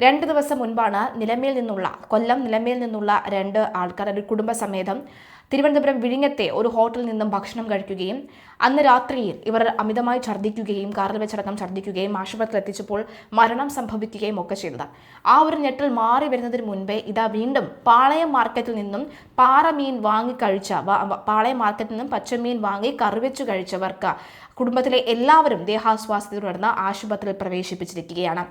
2 ദിവസം മുൻപാണ് കൊല്ലം നിലമേൽ നിന്നുള്ള 2 ആൾക്കാർ ഒരു കുടുംബസമേതം തിരുവനന്തപുരം വിഴിഞ്ഞത്തെ ഒരു ഹോട്ടലിൽ നിന്നും ഭക്ഷണം കഴിക്കുകയും അന്ന് രാത്രിയിൽ ഇവർ അമിതമായി ഛർദ്ദിക്കുകയും കാറിൽ വെച്ചടക്കം ഛർദ്ദിക്കുകയും ആശുപത്രിയിൽ എത്തിച്ചപ്പോൾ മരണം സംഭവിക്കുകയും ഒക്കെ ചെയ്തത്. ആ ഒരു ഞെട്ടൽ മാറി വരുന്നതിന് മുൻപേ ഇതാ വീണ്ടും പാളയം മാർക്കറ്റിൽ നിന്നും പാറമീൻ വാങ്ങി കഴിച്ച പാളയം മാർക്കറ്റിൽ നിന്നും പച്ചമീൻ വാങ്ങി കറിവെച്ചു കഴിച്ചവർക്ക് കുടുംബത്തിലെ എല്ലാവരും ദേഹാസ്വാസ്ഥ്യത്തെ തുടർന്ന് ആശുപത്രിയിൽ പ്രവേശിപ്പിച്ചിരിക്കുകയാണ്.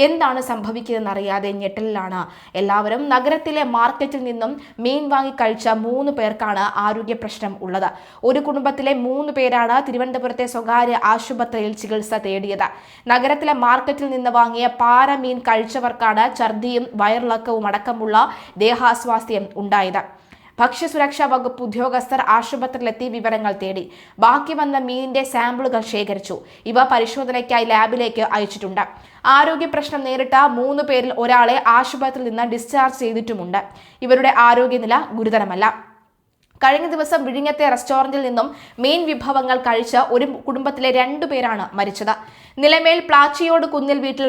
എന്താണ് സംഭവിക്കുന്നതെന്നറിയാതെ ഞെട്ടലിലാണ് എല്ലാവരും. നഗരത്തിലെ മാർക്കറ്റിൽ നിന്നും മീൻ വാങ്ങി കഴിച്ച 3 പേർക്കാണ് ആരോഗ്യ പ്രശ്നം ഉള്ളത്. ഒരു കുടുംബത്തിലെ 3 പേരാണ് തിരുവനന്തപുരത്തെ സ്വകാര്യ ആശുപത്രിയിൽ ചികിത്സ തേടിയത്. നഗരത്തിലെ മാർക്കറ്റിൽ നിന്ന് വാങ്ങിയ പാറമീൻ കഴിച്ചവർക്കാണ് ഛർദിയും വയറിളക്കവും അടക്കമുള്ള ദേഹാസ്വാസ്ഥ്യം ഉണ്ടായത്. ഭക്ഷ്യസുരക്ഷാ വകുപ്പ് ഉദ്യോഗസ്ഥർ ആശുപത്രിയിലെത്തി വിവരങ്ങൾ തേടി. ബാക്കി വന്ന മീനിന്റെ സാമ്പിളുകൾ ശേഖരിച്ചു. ഇവ പരിശോധനയ്ക്കായി ലാബിലേക്ക് അയച്ചിട്ടുണ്ട്. ആരോഗ്യ പ്രശ്നം നേരിട്ട 3 പേരിൽ ഒരാളെ ആശുപത്രിയിൽ നിന്ന് ഡിസ്ചാർജ് ചെയ്തിട്ടുമുണ്ട്. ഇവരുടെ ആരോഗ്യനില ഗുരുതരമല്ല. കഴിഞ്ഞ ദിവസം വിഴിഞ്ഞത്തെ റെസ്റ്റോറന്റിൽ നിന്നും മീൻ വിഭവങ്ങൾ കഴിച്ച ഒരു കുടുംബത്തിലെ 2 പേരാണ് മരിച്ചത്. നിലമേൽ പ്ലാച്ചിയോട് കുന്നിൽ വീട്ടിൽ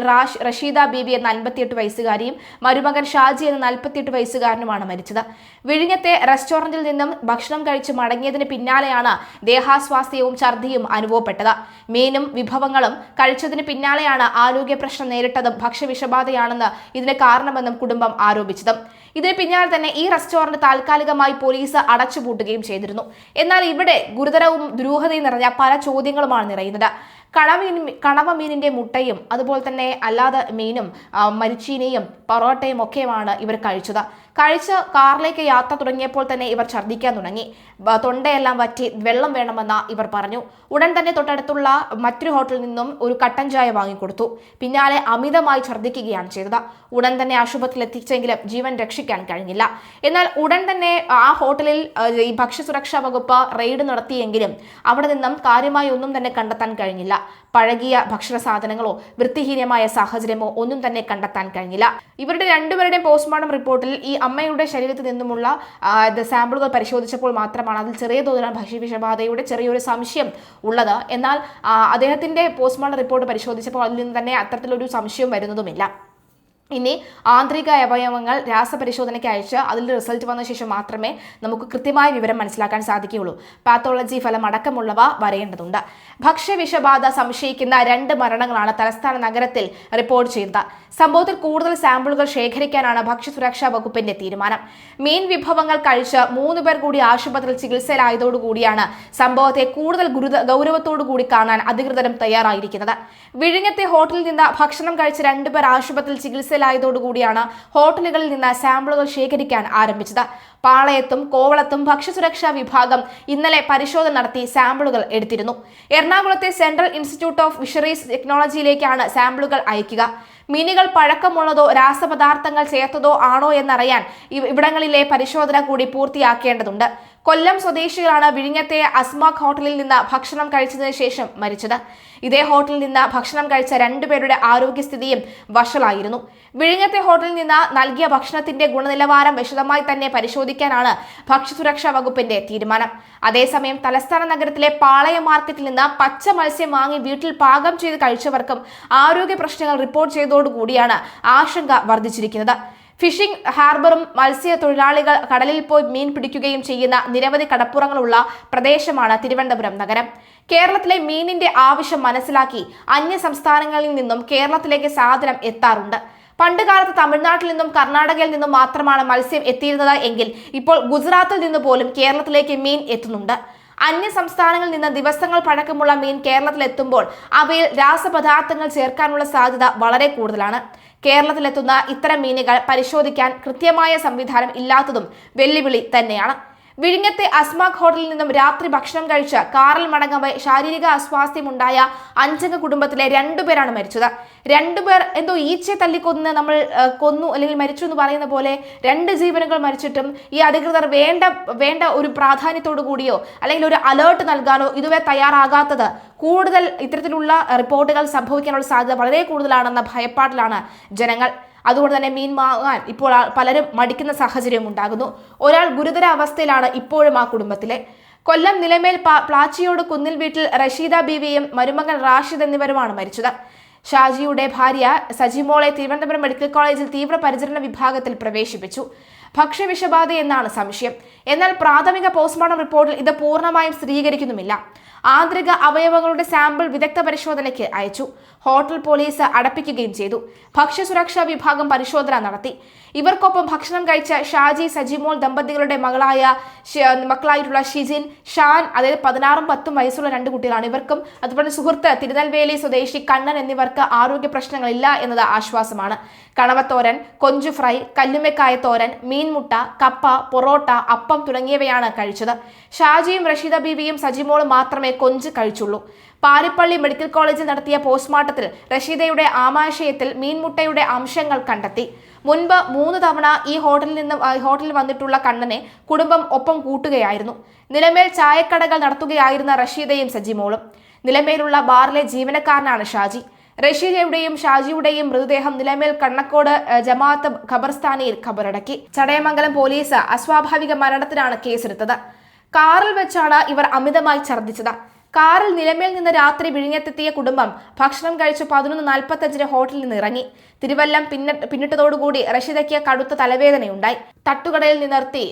റഷീദ ബീബി എന്ന 58 വയസ്സുകാരിയും മരുമകൻ ഷാജി എന്ന 48 വയസ്സുകാരനുമാണ് മരിച്ചത്. വിഴിഞ്ഞത്തെ റെസ്റ്റോറന്റിൽ നിന്നും ഭക്ഷണം കഴിച്ച് മടങ്ങിയതിന് പിന്നാലെയാണ് ദേഹാസ്വാസ്ഥ്യവും ഛർദിയും അനുഭവപ്പെട്ടത്. മീനും വിഭവങ്ങളും കഴിച്ചതിന് പിന്നാലെയാണ് ആരോഗ്യ പ്രശ്നം നേരിട്ടതും ഭക്ഷ്യവിഷബാധയാണെന്ന് ഇതിന് കാരണമെന്നും കുടുംബം ആരോപിച്ചതും. ഇതിന് പിന്നാലെ തന്നെ ഈ റെസ്റ്റോറന്റ് താൽക്കാലികമായി പോലീസ് അടച്ചുപൂട്ടുകയും ചെയ്തിരുന്നു. എന്നാൽ ഇവിടെ ഗുരുതരവും ദുരൂഹതയും നിറഞ്ഞ പല ചോദ്യങ്ങളുമാണ് നിറയുന്നത്. കണവ മീനിന്റെ മുട്ടയും അതുപോലെ തന്നെ അല്ലാതെ മീനും മരിച്ചീനയും പൊറോട്ടയും ഒക്കെയാണ് ഇവർ കഴിച്ചത്. കഴിച്ച് കാറിലേക്ക് യാത്ര തുടങ്ങിയപ്പോൾ തന്നെ ഇവർ ഛർദ്ദിക്കാൻ തുടങ്ങി. തൊണ്ടയെല്ലാം വറ്റി വെള്ളം വേണമെന്ന് ഇവർ പറഞ്ഞു. ഉടൻ തന്നെ തൊട്ടടുത്തുള്ള മറ്റൊരു ഹോട്ടലിൽ നിന്നും ഒരു കട്ടൻ ചായ വാങ്ങിക്കൊടുത്തു. പിന്നാലെ അമിതമായി ഛർദ്ദിക്കുകയാണ് ചെയ്തത്. ഉടൻ തന്നെ ആശുപത്രിയിൽ എത്തിച്ചെങ്കിലും ജീവൻ രക്ഷിക്കാൻ കഴിഞ്ഞില്ല. എന്നാൽ ഉടൻ തന്നെ ആ ഹോട്ടലിൽ ഈ ഭക്ഷ്യസുരക്ഷാ വകുപ്പ് റെയ്ഡ് നടത്തിയെങ്കിലും അവിടെ നിന്നും കാര്യമായി ഒന്നും തന്നെ കണ്ടെത്താൻ കഴിഞ്ഞില്ല. പഴകിയ ഭക്ഷണ സാധനങ്ങളോ വൃത്തിഹീനമായ സാഹചര്യമോ ഒന്നും തന്നെ കണ്ടെത്താൻ കഴിഞ്ഞില്ല. ഇവരുടെ 2 പേരുടെയും പോസ്റ്റ്മോർട്ടം റിപ്പോർട്ടിൽ ഈ അമ്മയുടെ ശരീരത്തിൽ നിന്നുമുള്ള സാമ്പിളുകൾ പരിശോധിച്ചപ്പോൾ മാത്രമാണ് അതിൽ ചെറിയ തോതിലുള്ള ഭക്ഷ്യവിഷബാധയുടെ ചെറിയൊരു സംശയം ഉള്ളത്. എന്നാൽ അദ്ദേഹത്തിന്റെ പോസ്റ്റ്മോർട്ടം റിപ്പോർട്ട് പരിശോധിച്ചപ്പോൾ അതിൽ നിന്ന് തന്നെ അത്തരത്തിലൊരു സംശയം വരുന്നതുമില്ല. ഇനി ആന്തരിക അവയവങ്ങൾ രാസപരിശോധനയ്ക്ക് അയച്ച് അതിൽ റിസൾട്ട് വന്ന ശേഷം മാത്രമേ നമുക്ക് കൃത്യമായ വിവരം മനസ്സിലാക്കാൻ സാധിക്കുകയുള്ളൂ. പാത്തോളജി ഫലം അടക്കമുള്ളവ വരേണ്ടതുണ്ട്. ഭക്ഷ്യവിഷബാധ സംശയിക്കുന്ന 2 മരണങ്ങളാണ് തലസ്ഥാന നഗരത്തിൽ റിപ്പോർട്ട് ചെയ്തത്. സംഭവത്തിൽ കൂടുതൽ സാമ്പിളുകൾ ശേഖരിക്കാനാണ് ഭക്ഷ്യസുരക്ഷാ വകുപ്പിന്റെ തീരുമാനം. മീൻ വിഭവങ്ങൾ കഴിച്ച് 3 പേർ കൂടി ആശുപത്രിയിൽ ചികിത്സയിലായതോടുകൂടിയാണ് സംഭവത്തെ കൂടുതൽ ഗൗരവത്തോടു കൂടി കാണാൻ അധികൃതരും തയ്യാറായിരിക്കുന്നത്. വിഴിഞ്ഞത്തെ ഹോട്ടലിൽ നിന്ന് ഭക്ഷണം കഴിച്ച 2 പേർ ആശുപത്രിയിൽ ചികിത്സയിലായതോടുകൂടിയാണ് ഹോട്ടലുകളിൽ നിന്ന് സാമ്പിളുകൾ ശേഖരിക്കാൻ ആരംഭിച്ചത്. പാളയത്തും കോവളത്തും ഭക്ഷ്യസുരക്ഷാ വിഭാഗം ഇന്നലെ പരിശോധന നടത്തി സാമ്പിളുകൾ എടുത്തിരുന്നു. എറണാകുളത്തെ സെൻട്രൽ ഇൻസ്റ്റിറ്റ്യൂട്ട് ഓഫ് ഫിഷറീസ് ടെക്നോളജിയിലേക്കാണ് സാമ്പിളുകൾ അയക്കുക. മീനുകൾ പഴക്കമുള്ളതോ രാസപദാർത്ഥങ്ങൾ ചേർത്തതോ ആണോ എന്നറിയാൻ ഇവിടങ്ങളിലെ പരിശോധന കൂടി പൂർത്തിയാക്കേണ്ടതുണ്ട്. കൊല്ലം സ്വദേശികളാണ് വിഴിഞ്ഞത്തെ അസ്മാക് ഹോട്ടലിൽ നിന്ന് ഭക്ഷണം കഴിച്ചതിന് ശേഷം മരിച്ചത്. ഇതേ ഹോട്ടലിൽ നിന്ന് ഭക്ഷണം കഴിച്ച 2 പേരുടെ ആരോഗ്യസ്ഥിതിയും വഷളായിരുന്നു. വിഴിഞ്ഞത്തെ ഹോട്ടലിൽ നിന്ന് നൽകിയ ഭക്ഷണത്തിന്റെ ഗുണനിലവാരം വിശദമായി തന്നെ പരിശോധിക്കാനാണ് ഭക്ഷ്യസുരക്ഷാ വകുപ്പിന്റെ തീരുമാനം. അതേസമയം തലസ്ഥാന നഗരത്തിലെ പാളയം മാർക്കറ്റിൽ നിന്ന് പച്ച മത്സ്യം വാങ്ങി വീട്ടിൽ പാകം ചെയ്ത് കഴിച്ചവർക്കും ആരോഗ്യ പ്രശ്നങ്ങൾ റിപ്പോർട്ട് ചെയ്തതോടുകൂടിയാണ് ആശങ്ക വർദ്ധിച്ചിരിക്കുന്നത്. ഫിഷിംഗ് ഹാർബറും മത്സ്യത്തൊഴിലാളികൾ കടലിൽ പോയി മീൻ പിടിക്കുകയും ചെയ്യുന്ന നിരവധി കടപ്പുറങ്ങളുള്ള പ്രദേശമാണ് തിരുവനന്തപുരം നഗരം. കേരളത്തിലെ മീനിന്റെ ആവശ്യം മനസ്സിലാക്കി അന്യ സംസ്ഥാനങ്ങളിൽ നിന്നും കേരളത്തിലേക്ക് സാധനം എത്താറുണ്ട്. പണ്ടുകാലത്ത് തമിഴ്നാട്ടിൽ നിന്നും കർണാടകയിൽ നിന്നും മാത്രമാണ് മത്സ്യം എത്തിയിരുന്നത് എങ്കിൽ ഇപ്പോൾ ഗുജറാത്തിൽ നിന്ന് പോലും കേരളത്തിലേക്ക് മീൻ എത്തുന്നുണ്ട്. അന്യ സംസ്ഥാനങ്ങളിൽ നിന്ന് ദിവസങ്ങൾ പഴക്കമുള്ള മീൻ കേരളത്തിലെത്തുമ്പോൾ അവയിൽ രാസപദാർത്ഥങ്ങൾ ചേർക്കാനുള്ള സാധ്യത വളരെ കൂടുതലാണ്. കേരളത്തിലെത്തുന്ന ഇത്തരം മീനുകൾ പരിശോധിക്കാൻ കൃത്യമായ സംവിധാനം ഇല്ലാത്തതും വെല്ലുവിളി തന്നെയാണ്. വിഴിഞ്ഞത്തെ അസ്മാക് ഹോട്ടലിൽ നിന്നും രാത്രി ഭക്ഷണം കഴിച്ച് കാറിൽ മടങ്ങവേ ശാരീരിക അസ്വാസ്ഥ്യമുണ്ടായ 5 അംഗ കുടുംബത്തിലെ 2 പേരാണ് മരിച്ചത്. 2 പേർ എന്തോ ഈച്ചയെ തല്ലിക്കൊന്ന് നമ്മൾ കൊന്നു അല്ലെങ്കിൽ മരിച്ചു എന്ന് പറയുന്ന പോലെ 2 ജീവനുകൾ മരിച്ചിട്ടും ഈ അധികൃതർ വേണ്ട ഒരു പ്രാധാന്യത്തോടു കൂടിയോ അല്ലെങ്കിൽ ഒരു അലേർട്ട് നൽകാനോ ഇതുവരെ തയ്യാറാകാത്തത് കൂടുതൽ ഇത്തരത്തിലുള്ള റിപ്പോർട്ടുകൾ സംഭവിക്കാനുള്ള സാധ്യത വളരെ കൂടുതലാണെന്ന ഭയപ്പാടിലാണ് ജനങ്ങൾ. അതുകൊണ്ട് തന്നെ മീൻ വാങ്ങാൻ ഇപ്പോൾ പലരും മടിക്കുന്ന സാഹചര്യം ഉണ്ടാകുന്നു. ഒരാൾ ഗുരുതര അവസ്ഥയിലാണ് ഇപ്പോഴും ആ കുടുംബത്തിലെ. കൊല്ലം നിലമേൽ പ്ലാച്ചിയോട് കുന്നിൽ വീട്ടിൽ റഷീദ ബീവിയും മരുമകൻ റാഷിദ് എന്നിവരുമാണ് മരിച്ചത്. ഷാജിയുടെ ഭാര്യ സജിമോളെ തിരുവനന്തപുരം മെഡിക്കൽ കോളേജിൽ തീവ്രപരിചരണ വിഭാഗത്തിൽ പ്രവേശിപ്പിച്ചു. ഭക്ഷ്യവിഷബാധ എന്നാണ് സംശയം. എന്നാൽ പ്രാഥമിക പോസ്റ്റ്മോർട്ടം റിപ്പോർട്ടിൽ ഇത് പൂർണ്ണമായും സ്ഥിരീകരിക്കുന്നുമില്ല. ആന്തരിക അവയവങ്ങളുടെ സാമ്പിൾ വിദഗ്ധ പരിശോധനയ്ക്ക് അയച്ചു. ഹോട്ടൽ പോലീസ് അടപ്പിക്കുകയും ചെയ്തു. ഭക്ഷ്യസുരക്ഷാ വിഭാഗം പരിശോധന നടത്തി. ഇവർക്കൊപ്പം ഭക്ഷണം കഴിച്ച ഷാജി സജിമോൾ ദമ്പതികളുടെ മക്കളായിട്ടുള്ള ഷിജിൻ, ഷാൻ, അതായത് 16ഉം 10ഉം വയസ്സുള്ള 2 കുട്ടികളാണ്. ഇവർക്കും അതുപോലെ സുഹൃത്ത് തിരുനെൽവേലി സ്വദേശി കണ്ണൻ എന്നിവർക്ക് ആരോഗ്യ പ്രശ്നങ്ങളില്ല എന്നത് ആശ്വാസമാണ്. കണവത്തോരൻ, കൊഞ്ചു ഫ്രൈ, കല്ലുമ്മക്കായ തോരൻ, മീൻമുട്ട, കപ്പ, പൊറോട്ട, അപ്പം തുടങ്ങിയവയാണ് കഴിച്ചത്. ഷാജിയും റഷീദ ബീവിയും സജിമോളും മാത്രമേ കൊഞ്ച് കഴിച്ചുള്ളൂ. പാരിപ്പള്ളി മെഡിക്കൽ കോളേജിൽ നടത്തിയ പോസ്റ്റ്മോർട്ടത്തിൽ റഷീദയുടെ ആമാശയത്തിൽ മീൻമുട്ടയുടെ അംശങ്ങൾ കണ്ടെത്തി. മുൻപ് 3 തവണ ഈ ഹോട്ടലിൽ വന്നിട്ടുള്ള കണ്ണനെ കുടുംബം ഒപ്പം കൂട്ടുകയായിരുന്നു. നിലമേൽ ചായക്കടകൾ നടത്തുകയായിരുന്ന റഷീദയും സജിമോളും. നിലമേലുള്ള ബാറിലെ ജീവനക്കാരനാണ് ഷാജി. റഷീദയുടെയും ഷാജിയുടെയും മൃതദേഹം നിലമേൽ കണ്ണക്കോട് ജമാഅത്ത് ഖബർസ്ഥാനിയിൽ ഖബറടക്കി. ചടയമംഗലം പോലീസ് അസ്വാഭാവിക മരണത്തിനാണ് കേസെടുത്തത്. കാറിൽ വെച്ചാണ് ഇവർ അമിതമായി ഛർദ്ദിച്ചത്. കാറിൽ നിലമേൽ നിന്ന് രാത്രി വിഴിഞ്ഞത്തെത്തിയ കുടുംബം ഭക്ഷണം കഴിച്ച് 11:45 ഹോട്ടലിൽ നിന്ന് ഇറങ്ങി. തിരുവല്ലം പിന്നിട്ടതോടുകൂടി റഷീദയ്ക്ക് കടുത്ത തലവേദനയുണ്ടായി. തട്ടുകടയിൽ നിർത്തി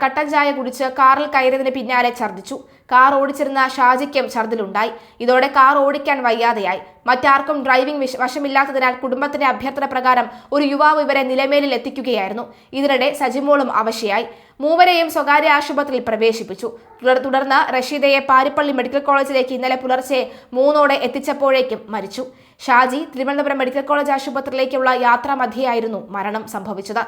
കട്ടൻ ചായ കുടിച്ച് കാറിൽ കയറിയതിന് പിന്നാലെ ഛർദ്ദിച്ചു. കാർ ഓടിച്ചിരുന്ന ഷാജിക്കും ഛർദ്ദിലുണ്ടായി. ഇതോടെ കാർ ഓടിക്കാൻ വയ്യാതെയായി. മറ്റാർക്കും ഡ്രൈവിംഗ് വശമില്ലാത്തതിനാൽ കുടുംബത്തിന്റെ അഭ്യർത്ഥന പ്രകാരം ഒരു യുവാവ് ഇവരെ നിലമേലിൽ എത്തിക്കുകയായിരുന്നു. ഇതിനിടെ സജിമോളും അവശയായി. മൂവരെയും സ്വകാര്യ ആശുപത്രിയിൽ പ്രവേശിപ്പിച്ചു. തുടർന്ന് റഷീദയെ പാരിപ്പള്ളി മെഡിക്കൽ കോളേജിലേക്ക് ഇന്നലെ പുലർച്ചെ 3ഓടെ എത്തിച്ചപ്പോഴേക്കും മരിച്ചു. ഷാജി തിരുവനന്തപുരം മെഡിക്കൽ കോളേജ് ആശുപത്രിയിലേക്കുള്ള യാത്രാമധ്യേയായിരുന്നു മരണം സംഭവിച്ചത്.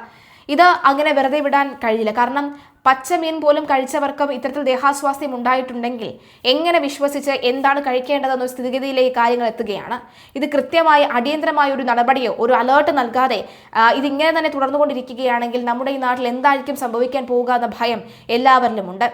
ഇത് അങ്ങനെ വെറുതെ വിടാൻ കഴിയില്ല. കാരണം പച്ചമീൻ പോലും കഴിച്ചവർക്കും ഇത്തരത്തിൽ ദേഹാസ്വാസ്ഥ്യം ഉണ്ടായിട്ടുണ്ടെങ്കിൽ എങ്ങനെ വിശ്വസിച്ച് എന്താണ് കഴിക്കേണ്ടതെന്ന സ്ഥിതിഗതിയിലേക്ക് കാര്യങ്ങൾ എത്തുകയാണ്. ഇത് കൃത്യമായി അടിയന്തരമായ ഒരു നടപടിയോ ഒരു അലേർട്ട് നൽകാതെ ഇതിങ്ങനെ തന്നെ തുടർന്നുകൊണ്ടിരിക്കുകയാണെങ്കിൽ നമ്മുടെ ഈ നാട്ടിൽ എന്തായിരിക്കും സംഭവിക്കാൻ പോകുക എന്ന ഭയം എല്ലാവരിലുമുണ്ട്.